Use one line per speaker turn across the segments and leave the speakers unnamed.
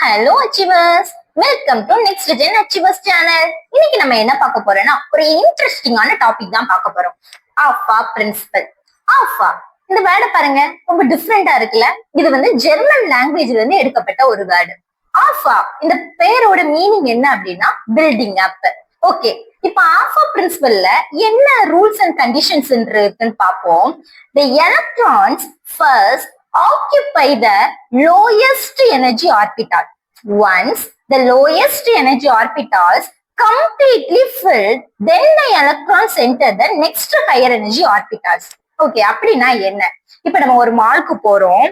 Hello achievers, welcome to next gen achievers channel. இன்னைக்கு நம்ம என்ன பார்க்க போறோம்னா ஒரு இன்ட்ரெஸ்டிங்கான டாபிக் தான் பார்க்க போறோம். ஆஃபா பிரின்சிபல். ஆஃபா இந்த வேர்டை பாருங்க, ரொம்ப டிஃப்ரெண்டா இருக்குல்ல. இது வந்து ஜெர்மன் லாங்குவேஜ்ல இருந்து எடுக்கப்பட்ட ஒரு வேர்டு. ஆஃபா இந்த பேரோட மீனிங் என்ன அப்படின்னா பில்டிங் அப். ஓகே, இப்ப ஆஃபா பிரின்சிபல்ல என்ன ரூல்ஸ் அண்ட் கண்டிஷன்ஸ் இருக்குன்னு பார்ப்போம். The electrons first occupy the lowest energy orbital. Once the lowest energy orbitals completely filled, then the electrons enter the next higher energy orbitals. Okay, அப்படின்னா என்ன? இப்ப நம்ம ஒரு மால்க்கு போறோம்.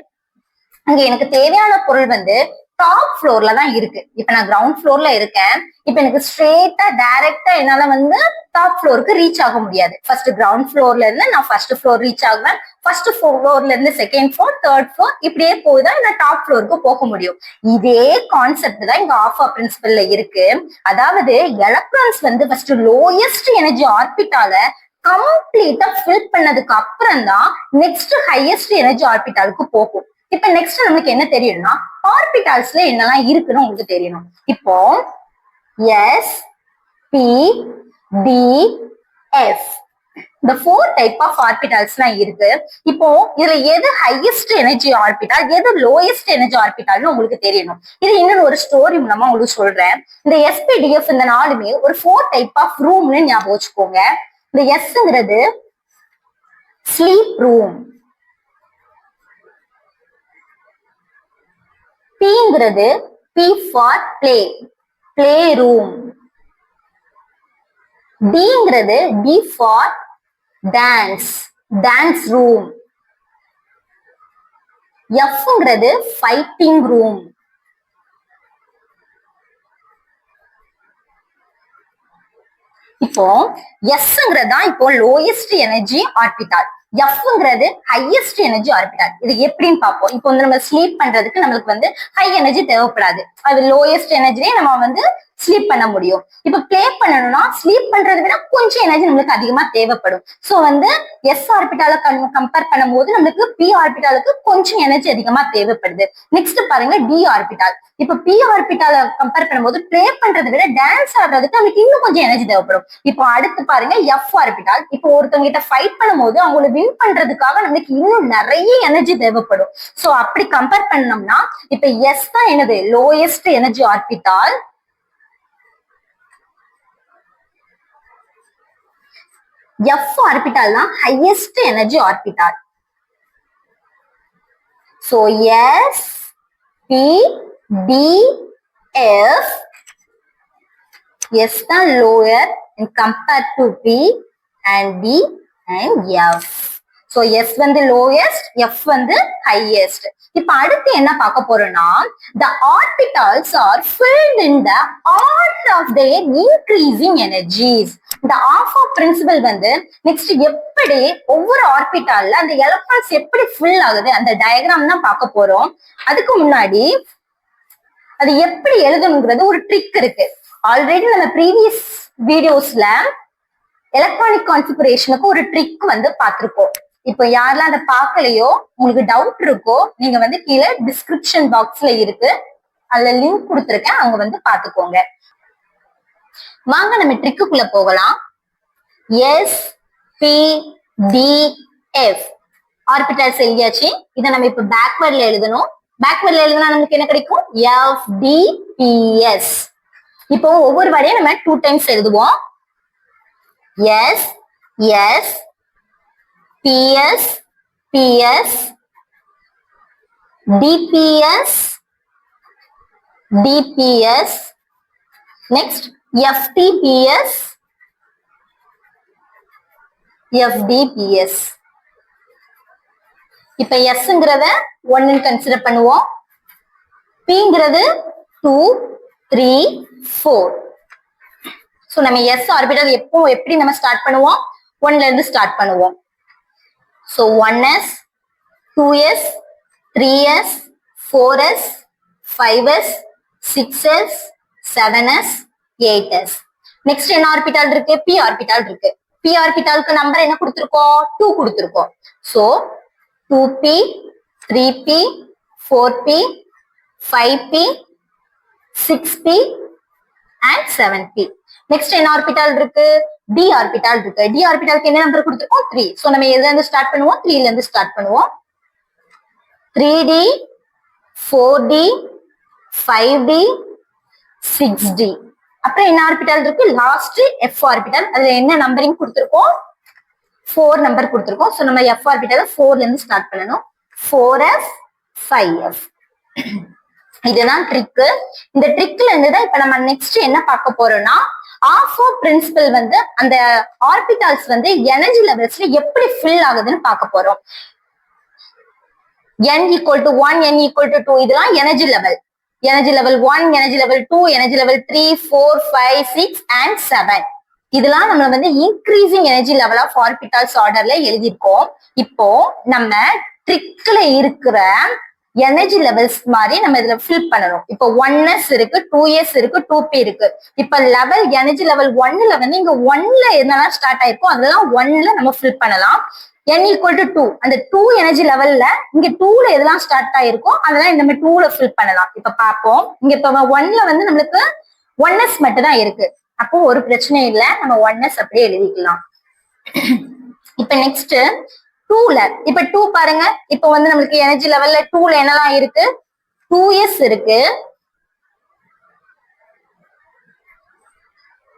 அங்க எனக்கு தேவையான பொருள் வந்து டாப் ஃப்ளோர்ல தான் இருக்கு. இப்ப நான் கிரவுண்ட் ஃப்ளோர்ல இருக்கேன். இப்ப எனக்கு ஸ்ட்ரெயிட்டா டைரக்டா என்னால வந்து டாப் ஃப்ளோருக்கு ரீச் ஆக முடியாது. ஃபர்ஸ்ட் கிரவுண்ட் ஃப்ளோர்ல இருந்து நான் ஃபர்ஸ்ட் ஃப்ளோர் ரீச் ஆகுவேன். ஃபர்ஸ்ட் ஃப்ளோர்ல இருந்து செகண்ட் ஃப்ளோர், தேர்ட் ஃப்ளோர், இப்படியே போய்தான் நான் டாப் ஃப்ளோருக்கு போக முடியும். இதே கான்செப்ட் தான் இங்க ஆஃபா பிரின்சிபல்ல இருக்கு. அதாவது எலக்ட்ரான்ஸ் வந்து ஃபர்ஸ்ட் லோயஸ்ட் எனர்ஜி ஆர்பிட்டால கம்ப்ளீட்டா ஃபில் பண்ணதுக்கு அப்புறம் தான் நெக்ஸ்ட் ஹையஸ்ட் எனர்ஜி ஆர்பிட்டாலுக்கு போகும். இப்ப நெக்ஸ்ட் நமக்கு என்ன தெரியணும்னா ஆர்பிட்டால்ஸ்ல என்னெல்லாம் இருக்குன்னு உங்களுக்கு தெரியணும். இப்போ எஸ் பி டி எஃப் இந்த 4 டைப் ஆஃப் ஆர்பிட்டால்ஸ்லாம் இருக்கு. இப்போ இதுல எது ஹையஸ்ட் எனர்ஜி ஆர்பிட்டால், எது லோயஸ்ட் எனர்ஜி ஆர்பிட்டால்னு உங்களுக்கு தெரியணும். இது இன்னொரு ஒரு ஸ்டோரி மூலமா உங்களுக்கு சொல்றேன். இந்த எஸ்பிடிஎஃப் இந்த நாலுமே ஒரு 4 டைப் ஆஃப் ரூம்னு ஞாபகம் வச்சுக்கோங்க. இந்த எஸ்ங்கிறது ஸ்லீப் ரூம், Pங்கிறது P for play, play room. Dங்கிறது D for dance, dance room. Fங்கிறது ஃபைட்டிங் ரூம். இப்போ எஸ்ங்கிறது தான் இப்போ லோயஸ்ட் எனர்ஜி ஆர்பிட்டால், எஃப்ங்கிறது ஹையஸ்ட் எனர்ஜி ஆர்பிட்டால். இது எப்படின்னு பார்ப்போம். இப்போ வந்து நம்ம ஸ்லீப் பண்றதுக்கு நம்மளுக்கு வந்து ஹை எனர்ஜி தேவைப்படாது. அது லோயஸ்ட் எனர்ஜிலே நம்ம வந்து ஸ்லீப் பண்ண முடியும். இப்ப பிளே பண்ணணும்னா ஸ்லீப் பண்றதை விட கொஞ்சம் எனர்ஜி நம்மளுக்கு அதிகமா தேவைப்படும். சோ வந்து எஸ் ஆர்பிட்டால கம்பேர் பண்ணும்போது நம்மளுக்கு பி ஆர்பிட்டாலுக்கு கொஞ்சம் எனர்ஜி அதிகமா தேவைப்படுது. நெக்ஸ்ட் பாருங்க டி ஆர்பிட்டால். இப்ப பி ஆர்பிட்டால கம்பேர் பண்ணும்போது பிளே பண்றதை விட டான்ஸ் ஆடுறதுக்கு நம்மளுக்கு இன்னும் கொஞ்சம் எனர்ஜி தேவைப்படும். இப்போ அடுத்து பாருங்க எஃப் ஆர்பிட்டால். இப்போ ஒருத்தவங்க கிட்ட ஃபைட் பண்ணும்போது அவங்கள வின் பண்றதுக்காக நம்மளுக்கு இன்னும் நிறைய எனர்ஜி தேவைப்படும். சோ அப்படி கம்பேர் பண்ணோம்னா இப்ப எஸ் தான் என்னது lowest energy orbital, F orbital தான் highest energy orbital. So S P D F, S தான் lower and compared to P and D and F. So S வந்து lowest, F வந்து highest. இப்ப அடுத்து என்ன பார்க்க போறோம்னா the orbitals are filled in the order of their increasing energies. இந்த ஆஃபா principal வந்து நெக்ஸ்ட் எப்படி ஒவ்வொரு ஆர்பிட்டால்ல அந்த எலக்ட்ரான்ஸ் எப்படி ஃபில் ஆகுது அந்த டயக்ராம் தான் பார்க்க போறோம். அதுக்கு முன்னாடி அது எப்படி எழுதணுங்கிறது ஒரு ட்ரிக் இருக்கு. ஆல்ரெடி நம்ம ப்ரீவியஸ் வீடியோஸ்ல எலக்ட்ரானிக் கான்ஃபிகரேஷனுக்கு ஒரு ட்ரிக் வந்து பார்த்திருக்கோம். இப்போ யாரெல்லாம் அதை பார்க்கலையோ, உங்களுக்கு டவுட் இருக்கோ, நீங்க வந்து கீழே டிஸ்கிரிப்ஷன் பாக்ஸ்ல இருக்கு, அதுல லிங்க் கொடுத்துருக்கேன், அவங்க வந்து பாத்துக்கோங்க. வாங்க நம்ம ட்ரிக்குள்ள போகலாம். S P D F orbitals எழுதியாச்சு. இதை நம்ம இப்ப பேக்வர்ட்ல எழுதணும். பேக்வர்ட்ல எழுதினா நமக்கு என்ன கிடைக்கும்? F D P S. இப்போ ஒவ்வொரு வரையும் நம்ம 2 டைம்ஸ் எழுதுவோம். S S P S P S D P S D P S, next FTPS FDPS. இப்ப Sங்கிறத 1 கன்சிடர் பண்ணுவோம். Pங்கிறது 2 3 4. சோ நம்ம S ஆர்பிட்டல் எப்படி நம்ம ஸ்டார்ட் பண்ணுவோம்? 1ல இருந்து ஸ்டார்ட் பண்ணுவோம். So 1s 2s 3s 4s 5s 6s 7s 8s. Next என்ன ஆர்பிட்டால் இருக்கு? பி ஆர்பிட்டால் இருக்கு. பி ஆர்பிட்டாலுக்கு நம்பர் என்ன கொடுத்திருக்கோம்? 2 கொடுத்திருக்கோம். So 2p 3p 4p 5p 6p and 7p. Next என்ன ஆர்பிட்டால் இருக்கு? d ஆர்பிட்டால் இருக்கு. d ஆர்பிட்டாலுக்கு என்ன நம்பர் கொடுத்திருக்கோம்? 3. சோ நம்ம எதுல இருந்து ஸ்டார்ட் பண்ணுவோம்? 3 ல இருந்து ஸ்டார்ட் பண்ணுவோம். 3d 4d 5d 6d. அப்புறம் என்ன ஆர்பிட்டால் இருக்கு? Last f orbital. அதுல என்ன நம்பரிங் கொடுத்திருக்கோம்? 4 நம்பர் கொடுத்திருக்கோம். சோ நம்ம f ஆர்பிட்டால 4 ல இருந்து ஸ்டார்ட் பண்ணனும். 4f 5f. இதுதான் ட்ரிக். இந்த ட்ரிக்ல இருந்து தான் இப்ப நம்ம நெக்ஸ்ட் என்ன பார்க்க போறோம்னா ஆஃபோ பிரின்சிபல் வந்து அந்த ஆர்பிட்டால்ஸ் வந்து எனர்ஜி லெவல்ஸ்ல எப்படி ஃபில் ஆகுதுன்னு பார்க்க போறோம். n equal to 1, n equal to 2 இதெல்லாம் energy level. Energy level 1, energy level 2, energy level 3, 4, 5, 6 and 7. இதெல்லாம் நம்ம வந்து increasing energy level of orbitals ஆர்டர்ல எழுதியிருக்கோம். இப்போ நம்ம ட்ரிக்ல இருக்கிற எனர்ஜி லெவல்ஸ் மாதிரி நம்ம இதுல ஃபில் பண்ணணும். இப்போ 1s இருக்கு, 2s இருக்கு, 2p இருக்கு. இப்ப லெவல் எனர்ஜி லெவல் 1ல வந்து இங்க 1ல என்னெல்லாம் ஸ்டார்ட் ஆயிருக்கோ அதெல்லாம் 1ல நம்ம ஃபில் பண்ணலாம். n equal to 2 அந்த 2 எனர்ஜி லெவல்ல இங்க 2ல எதெல்லாம் ஸ்டார்ட் ஆயிருக்கோ அதெல்லாம் நம்ம 2ல ஃபில் பண்ணலாம். இப்ப பாப்போம். இங்க இப்ப 1ல வந்து நம்மளுக்கு 1s மட்டும் தான் இருக்கு. அப்போ ஒரு பிரச்சனை இல்ல, நம்ம 1s அப்படியே எழுதிக்கலாம். இப்ப நெக்ஸ்ட் 2ல இப்ப 2 பாருங்க. இப்ப வந்து நம்மளுக்கு எனர்ஜி லெவல்ல 2ல என்னெல்லாம் இருக்கு? 2s இருக்கு,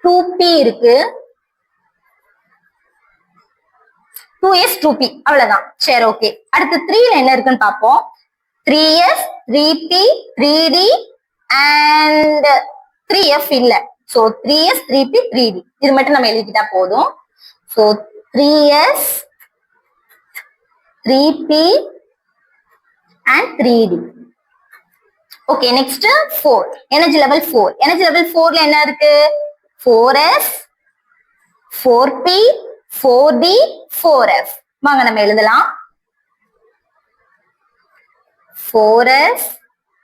2p இருக்கு, 2s 2p அவ்வளவுதான். சரி, ஓகே. அடுத்து 3ல என்ன இருக்குன்னு பாப்போம். 3s 3p 3d and 3f இல்ல. சோ 3s 3p 3d இது மட்டும் நம்ம எழுதிக்கிட்டா போதும். So 3s 3p and 3d. Okay, next 4 energy level 4. Energy level 4ல என்ன இருக்கு? 4s 4p 4d 4f. வாங்க நம்ம எழுதலாம். 4s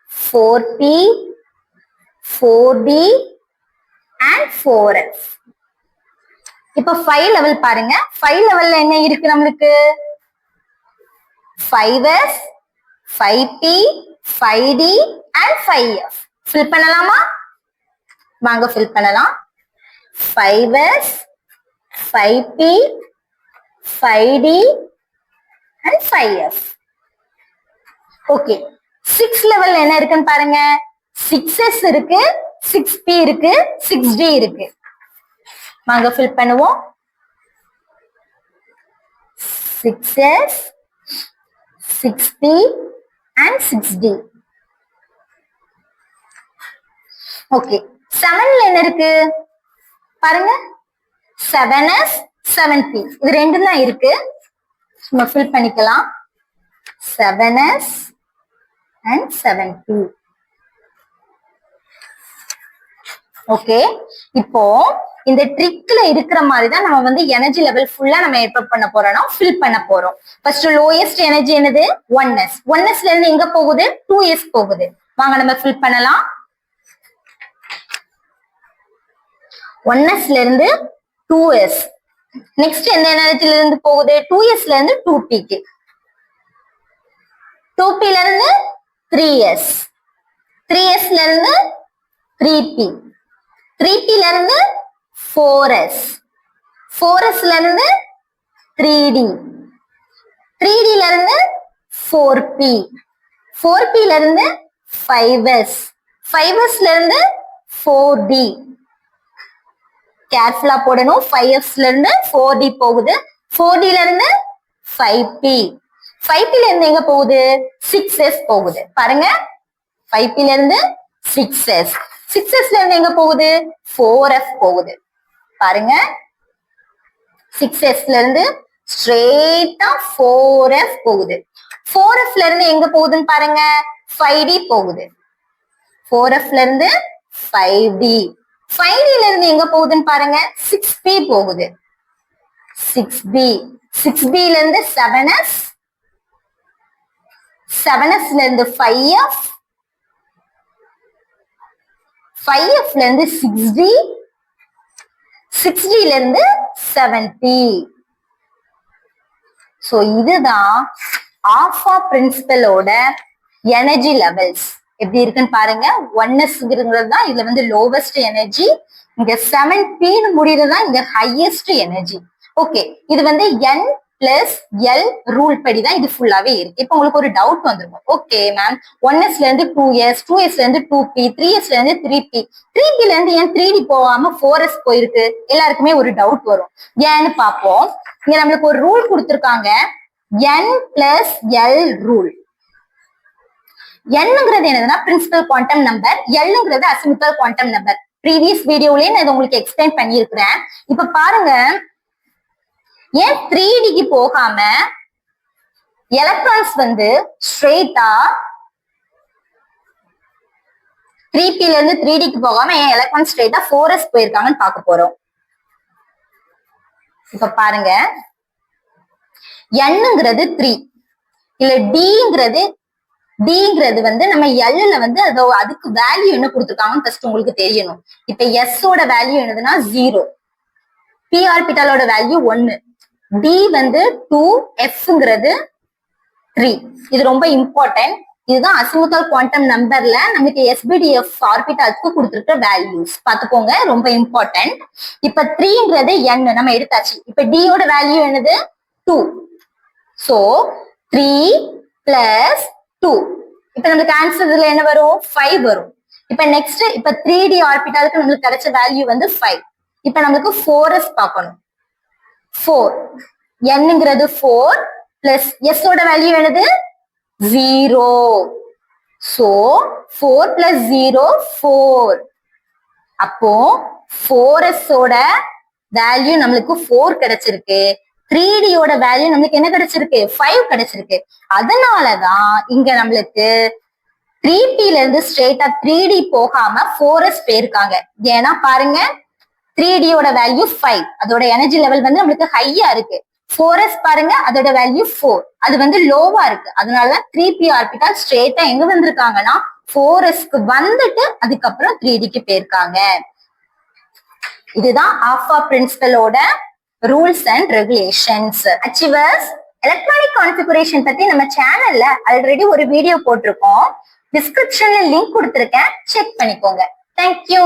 4p 4d and 4f. இப்ப 5 லெவல் பாருங்க. 5 லெவல்ல என்ன இருக்கு நம்மளுக்கு? 5s 5p 5d and 5f. Fill பண்ணலாமா? வாங்க ஃபில் பண்ணலாம். 5s 5p 5d and 5f. Okay, 6 லெவல்ல என்ன இருக்குன்னு பாருங்க. 6s இருக்கு, 6p இருக்கு, 6d இருக்கு. வாங்க ஃபில் பண்ணுவோம். 6s 6p and 6d. Okay, 7ல என்ன இருக்கு பாருங்க. 7s 7p இது ரெண்டும் தான் இருக்கு. நம்ம ஃபில் பண்ணிக்கலாம். 7s and 7p. ஓகே, இப்போ இந்த ட்ரிக்ல இருக்கிற மாதிரி தான் நம்ம வந்து எனர்ஜி லெவல் ஃபுல்லா நம்ம எப்ப பண்ண போறோம்னா ஃபில் பண்ண போறோம். ஃபர்ஸ்ட் லோயஸ்ட் எனர்ஜி என்னது? 1s. 1sல இருந்து எங்க போகுது? 2s போகுது. வாங்க நம்ம ஃபில் பண்ணலாம். 1sல இருந்து 2s. நெக்ஸ்ட் எந்த எனர்ஜில இருந்து போகுது? 2sல இருந்து 2p க்கு. 2p ல இருந்து 3s. 3sல இருந்து 3p. 3p ல இருந்து 4s. 4sல இருந்து 3d. 3d ல இருந்து 4p. 4p ல இருந்து 5s. 5sல இருந்து 4d. கேர்ஃபுல்லா போடணும். 5sல இருந்து 4d போகுது. 4d ல இருந்து 5p. 5p ல இருந்து எங்க போகுது? 6s போகுது. பாருங்க, 5p ல இருந்து 6s. 6sல இருந்து எங்க போகுது? 4f போகுது. பாருங்க, 6sல இருந்து ஸ்ட்ரெயிட்டா 4f போகுது. 4fல இருந்து எங்க போகுதுன்னு பாருங்க. 5d போகுது. 4fல இருந்து 5d. 5dல இருந்து எங்க போகுதுன்னு பாருங்க. 6p போகுது. 6b. 6bல இருந்து 7s. 7sல இருந்து 5f. 5fல இருந்து 6d. 6dல இருந்து 7p. சோ இதுதான் ஆல்பா பிரின்சிபலோட எனர்ஜி லெவல்ஸ். எப்படி இருக்குன்னு பாருங்க. 1s தான் இதுல வந்து லோவஸ்ட் எனர்ஜி, இங்க 7p முடியறது தான் இங்க ஹையஸ்ட் எனர்ஜி. ஓகே, இது வந்து n பிளஸ் எல் ரூல் படி தான் இது ஃபுல்லாவே இருக்கு. இப்போ உங்களுக்கு ஒரு டவுட் வந்துருக்கும். ஓகே மேம், 1sல இருந்து 2s, 2sல இருந்து 2p, 3sல இருந்து 3p, 3pல இருந்து ஏன் 3d போகாம 4s போயிருக்கு? எல்லாருக்குமே ஒரு டவுட் வரும். ஏன்னு பாப்போம். இங்க நம்மளுக்கு ஒரு ரூல் கொடுத்திருக்காங்க, n பிளஸ் எல் ரூல். என்னங்கிறது என்னதுன்னா பிரின்சிபல் குவாண்டம் நம்பர், எல்ங்கிறது அசிமுத்தல் குவாண்டம் நம்பர். ப்ரீவியஸ் வீடியோலயே நான் உங்களுக்கு எக்ஸ்பிளைன் பண்ணியிருக்கிறேன். இப்ப பாருங்க, ஏன் 3Dக்கு போகாம எலக்ட்ரான்ஸ் வந்து ஸ்ட்ரெயிட்டா 3Pல இருந்து 3Dக்கு போகாம ஏன் எலக்ட்ரான்ஸ் ஸ்ட்ரெயிட்டா 4s போயிருக்காங்கன்னு பார்க்க போறோம். இப்ப பாருங்க, nங்கிறது 3, இல்ல Dங்கிறது வந்து நம்ம Lல வந்து அதுக்கு வேல்யூ என்ன கொடுத்துருக்காங்கன்னு ஃபர்ஸ்ட் உங்களுக்கு தெரியணும். இப்ப S ஓட வேல்யூ என்னதுன்னா 0, p ஆர்பிட்டாலோட வேல்யூ 1, D வந்து 2, Fங்கிறது 3. இது ரொம்ப இம்பார்ட்டன்ட். இதுதான் அசிமுத்தல் குவாண்டம் நம்பர்ல நமக்கு SBDF ஆர்பிட்டாலுக்கு கொடுத்துருக்க வேல்யூஸ் பாத்துக்கோங்க, ரொம்ப இம்பார்ட்டன்ட். இப்ப 3ங்கிறது n நம்ம எடுத்தாச்சு. இப்ப D யோட வேல்யூ என்னது 2. So 3 plus 2. இப்ப நமக்கு ஆன்சர் இதுல என்ன வரும்? 5 வரும். இப்ப நெக்ஸ்ட், இப்ப 3D ஆர்பிட்டாலுக்கு நம்மளுக்கு கிடைச்ச வேல்யூ வந்து 5. இப்ப நமக்கு 4s பார்க்கணும். 4, nங்கிறது 4 பிளஸ் s ஓட வேல்யூ என்னது 0. So 4 plus 0 4. அப்போ 4s ஓட வேல்யூ நம்மளுக்கு 4 கிடைச்சிருக்கு. 3D யோட வேல்யூ நம்மளுக்கு என்ன கிடைச்சிருக்கு? 5 கிடைச்சிருக்கு. அதனாலதான் இங்க நம்மளுக்கு 3Pல இருந்து ஸ்ட்ரெயிட்டா 3D போகாம 4s போயிருக்காங்க. ஏன்னா பாருங்க, 3D யோட வேல்யூ 5, அதோட எனர்ஜி லெவல் வந்து நம்மளுக்கு ஹையா இருக்கு. 4s பாருங்க, அதோட வேல்யூ 4, அது வந்து லோவா இருக்கு. அதனாலதான் 3p ஆர்பிட்டால் ஸ்ட்ரெயிட்டா எங்க வந்திருக்காங்கன்னா 4sக்கு வந்துட்டு அதுக்கப்புறம் 3Dக்கு போயிருக்காங்க. இதுதான் ஆல்பா பிரின்சிபலோட rules and regulations. Achievers, electronic configuration பத்தி நம்ம சேனல்ல ஆல்ரெடி ஒரு வீடியோ போட்டிருக்கோம். டிஸ்கிரிப்ஷன்ல லிங்க் கொடுத்திருக்கேன், செக் பண்ணிக்கோங்க. தேங்க்யூ.